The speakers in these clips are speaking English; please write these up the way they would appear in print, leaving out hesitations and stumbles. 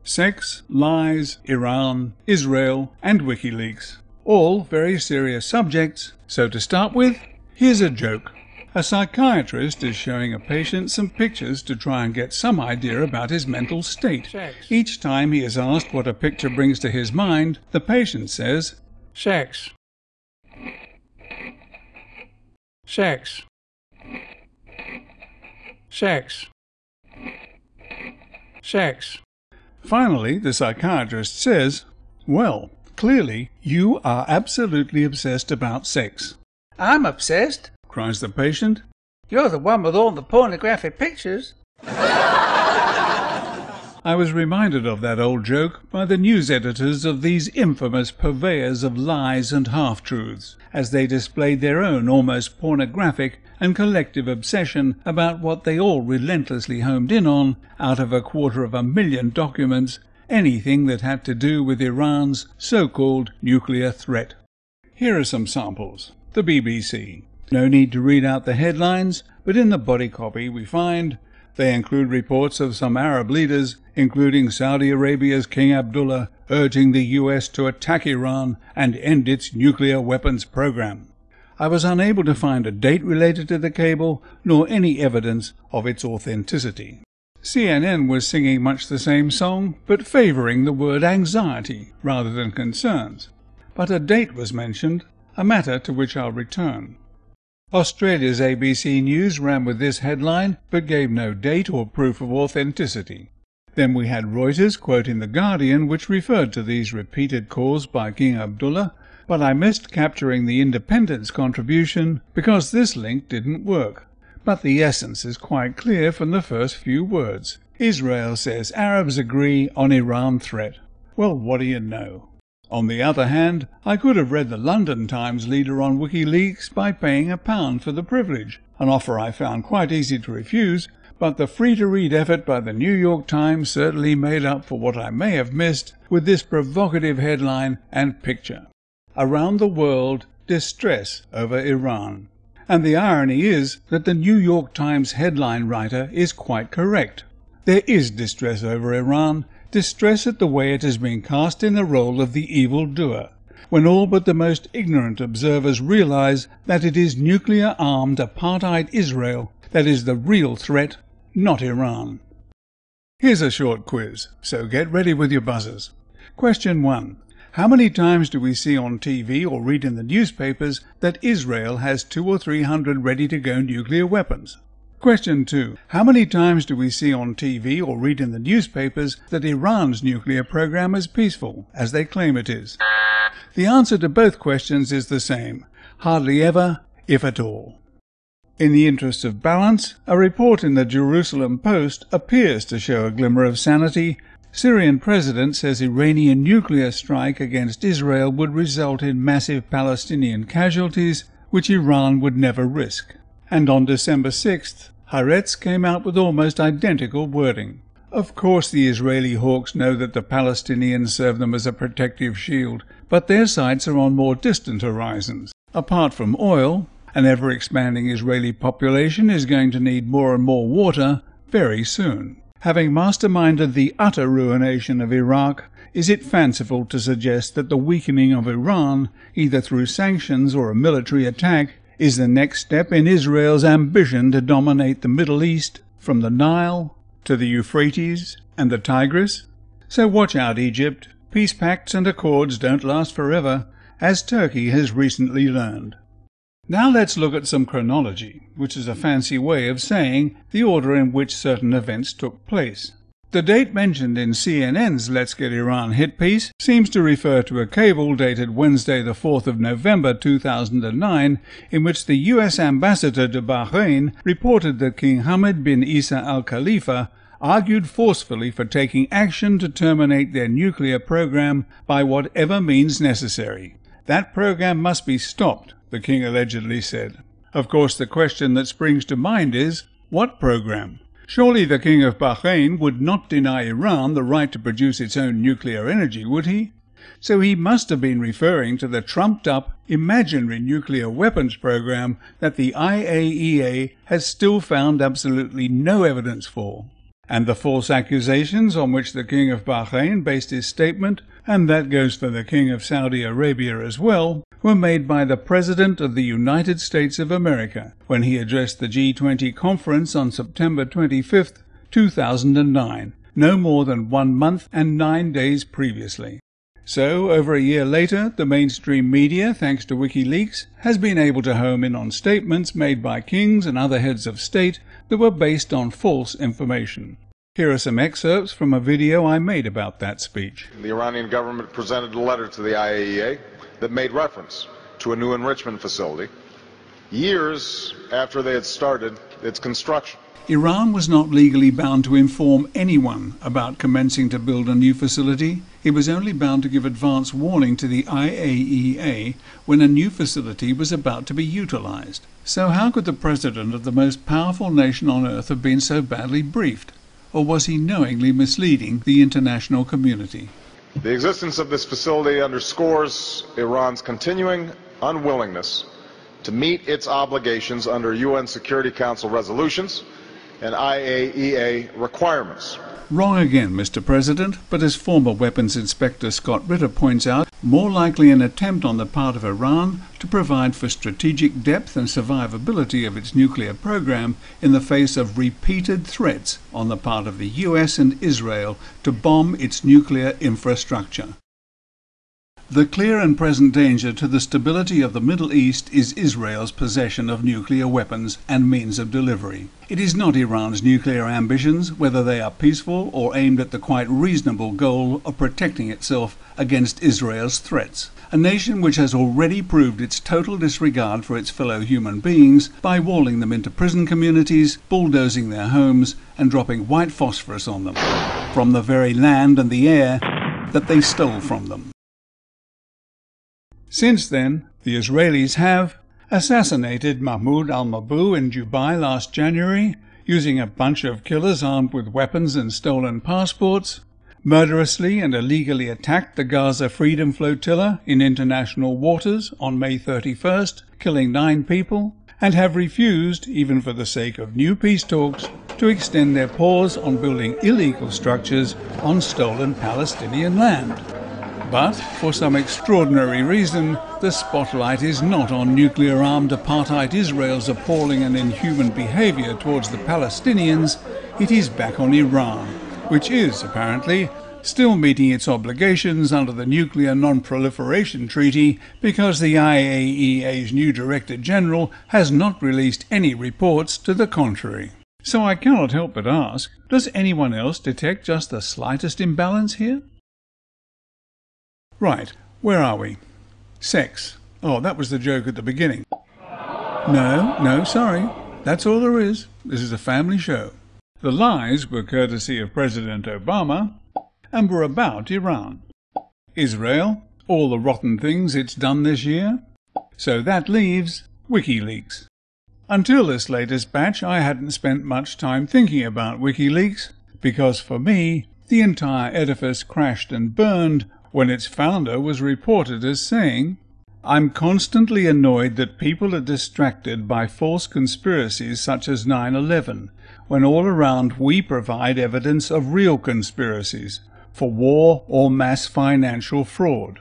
Sex, lies, Iran, Israel, and Wikileaks. All very serious subjects, so to start with, here's a joke. A psychiatrist is showing a patient some pictures to try and get some idea about his mental state. Sex. Each time he is asked what a picture brings to his mind, the patient says, Sex. Sex. Sex. Sex. Finally, the psychiatrist says, well, clearly you are absolutely obsessed about sex. I'm obsessed. Cries the patient. You're the one with all the pornographic pictures. I was reminded of that old joke by the news editors of these infamous purveyors of lies and half-truths, as they displayed their own almost pornographic and collective obsession about what they all relentlessly homed in on, out of 250,000 documents, anything that had to do with Iran's so-called nuclear threat. Here are some samples. The BBC. No need to read out the headlines, but in the body copy we find they include reports of some Arab leaders, including Saudi Arabia's King Abdullah, urging the US to attack Iran and end its nuclear weapons program. I was unable to find a date related to the cable, nor any evidence of its authenticity. CNN was singing much the same song, but favouring the word anxiety rather than concerns. But a date was mentioned, a matter to which I'll return. Australia's ABC News ran with this headline, but gave no date or proof of authenticity. Then we had Reuters quoting The Guardian, which referred to these repeated calls by King Abdullah, but I missed capturing the Independent's contribution because this link didn't work. But the essence is quite clear from the first few words. Israel says Arabs agree on Iran threat. Well, what do you know? On the other hand, I could have read the London Times leader on Wikileaks by paying £1 for the privilege, an offer I found quite easy to refuse, but the free-to-read effort by the New York Times certainly made up for what I may have missed with this provocative headline and picture. Around the world, distress over Iran. And the irony is that the New York Times headline writer is quite correct. There is distress over Iran, distress at the way it has been cast in the role of the evil doer, when all but the most ignorant observers realize that it is nuclear-armed Apartheid Israel that is the real threat, not Iran. Here's a short quiz, so get ready with your buzzers. Question 1. How many times do we see on TV or read in the newspapers that Israel has 200 or 300 ready-to-go nuclear weapons? Question 2. How many times do we see on TV or read in the newspapers that Iran's nuclear program is peaceful, as they claim it is? The answer to both questions is the same. Hardly ever, if at all. In the interest of balance, a report in the Jerusalem Post appears to show a glimmer of sanity. Syrian president says Iranian nuclear strike against Israel would result in massive Palestinian casualties, which Iran would never risk. And on December 6th, Haaretz came out with almost identical wording. Of course the Israeli hawks know that the Palestinians serve them as a protective shield, but their sights are on more distant horizons. Apart from oil, an ever-expanding Israeli population is going to need more and more water very soon. Having masterminded the utter ruination of Iraq, is it fanciful to suggest that the weakening of Iran, either through sanctions or a military attack, is the next step in Israel's ambition to dominate the Middle East from the Nile to the Euphrates and the Tigris? So watch out, Egypt. Peace pacts and accords don't last forever, as Turkey has recently learned. Now let's look at some chronology, which is a fancy way of saying the order in which certain events took place. The date mentioned in CNN's Let's Get Iran hit piece seems to refer to a cable dated Wednesday the 4th of November 2009, in which the US ambassador to Bahrain reported that King Hamad bin Isa Al Khalifa argued forcefully for taking action to terminate their nuclear program by whatever means necessary. That program must be stopped, the king allegedly said. Of course, the question that springs to mind is, what program? Surely the King of Bahrain would not deny Iran the right to produce its own nuclear energy, would he? So he must have been referring to the trumped-up, imaginary nuclear weapons program that the IAEA has still found absolutely no evidence for. And the false accusations on which the King of Bahrain based his statement, and that goes for the King of Saudi Arabia as well, were made by the President of the United States of America when he addressed the G20 conference on September 25, 2009, no more than 1 month and 9 days previously. So, over a year later, the mainstream media, thanks to Wikileaks, has been able to home in on statements made by kings and other heads of state that were based on false information. Here are some excerpts from a video I made about that speech. The Iranian government presented a letter to the IAEA that made reference to a new enrichment facility years after they had started its construction. Iran was not legally bound to inform anyone about commencing to build a new facility. It was only bound to give advance warning to the IAEA when a new facility was about to be utilized. So how could the president of the most powerful nation on earth have been so badly briefed? Or was he knowingly misleading the international community? The existence of this facility underscores Iran's continuing unwillingness to meet its obligations under UN Security Council resolutions and IAEA requirements. Wrong again, Mr. President, but as former Weapons Inspector Scott Ritter points out, more likely an attempt on the part of Iran to provide for strategic depth and survivability of its nuclear program in the face of repeated threats on the part of the US and Israel to bomb its nuclear infrastructure. The clear and present danger to the stability of the Middle East is Israel's possession of nuclear weapons and means of delivery. It is not Iran's nuclear ambitions, whether they are peaceful or aimed at the quite reasonable goal of protecting itself against Israel's threats. A nation which has already proved its total disregard for its fellow human beings by walling them into prison communities, bulldozing their homes, and dropping white phosphorus on them, from the very land and the air that they stole from them. Since then, the Israelis have assassinated Mahmoud al-Mabhouh in Dubai last January, using a bunch of killers armed with weapons and stolen passports, murderously and illegally attacked the Gaza Freedom Flotilla in international waters on May 31st, killing 9 people, and have refused, even for the sake of new peace talks, to extend their pause on building illegal structures on stolen Palestinian land. But, for some extraordinary reason, the spotlight is not on nuclear-armed Apartheid Israel's appalling and inhuman behavior towards the Palestinians. It is back on Iran, which is, apparently, still meeting its obligations under the Nuclear Non-Proliferation Treaty because the IAEA's new Director General has not released any reports to the contrary. So I cannot help but ask, does anyone else detect just the slightest imbalance here? Right, where are we? Sex. Oh, that was the joke at the beginning. No, sorry. That's all there is. This is a family show. The lies were courtesy of President Obama and were about Iran. Israel, all the rotten things it's done this year. So that leaves Wikileaks. Until this latest batch, I hadn't spent much time thinking about Wikileaks, because for me, the entire edifice crashed and burned when its founder was reported as saying, "I'm constantly annoyed that people are distracted by false conspiracies such as 9/11, when all around we provide evidence of real conspiracies for war or mass financial fraud."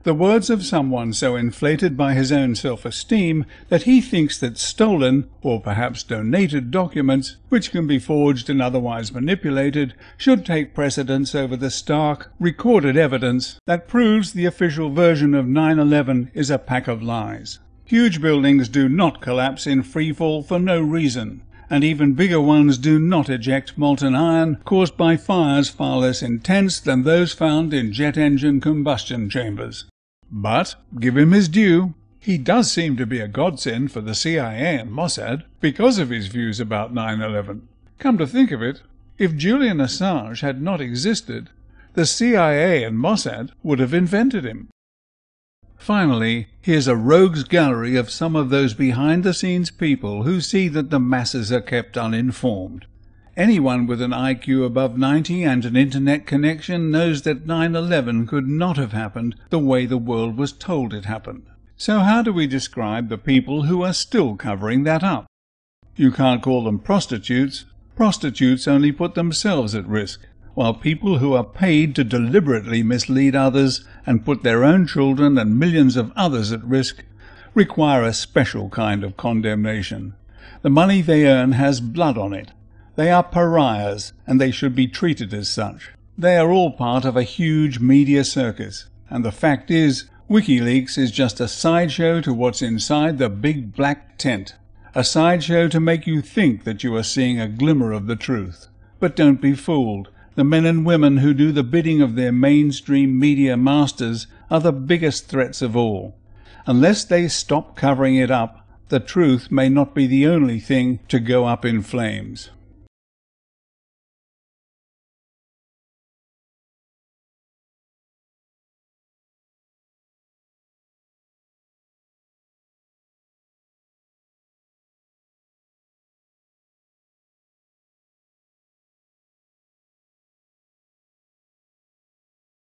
The words of someone so inflated by his own self-esteem that he thinks that stolen, or perhaps donated documents, which can be forged and otherwise manipulated, should take precedence over the stark, recorded evidence that proves the official version of 9/11 is a pack of lies. Huge buildings do not collapse in freefall for no reason, and even bigger ones do not eject molten iron caused by fires far less intense than those found in jet engine combustion chambers. But, give him his due, he does seem to be a godsend for the CIA and Mossad because of his views about 9/11. Come to think of it, if Julian Assange had not existed, the CIA and Mossad would have invented him. Finally, here's a rogues gallery of some of those behind-the-scenes people who see that the masses are kept uninformed. Anyone with an IQ above 90 and an internet connection knows that 9/11 could not have happened the way the world was told it happened. So how do we describe the people who are still covering that up? You can't call them prostitutes, Prostitutes only put themselves at risk, while people who are paid to deliberately mislead others and put their own children and millions of others at risk require a special kind of condemnation. The money they earn has blood on it. They are pariahs, and they should be treated as such. They are all part of a huge media circus, and the fact is, Wikileaks is just a sideshow to what's inside the big black tent. A sideshow to make you think that you are seeing a glimmer of the truth. But don't be fooled. The men and women who do the bidding of their mainstream media masters are the biggest threats of all. Unless they stop covering it up, the truth may not be the only thing to go up in flames.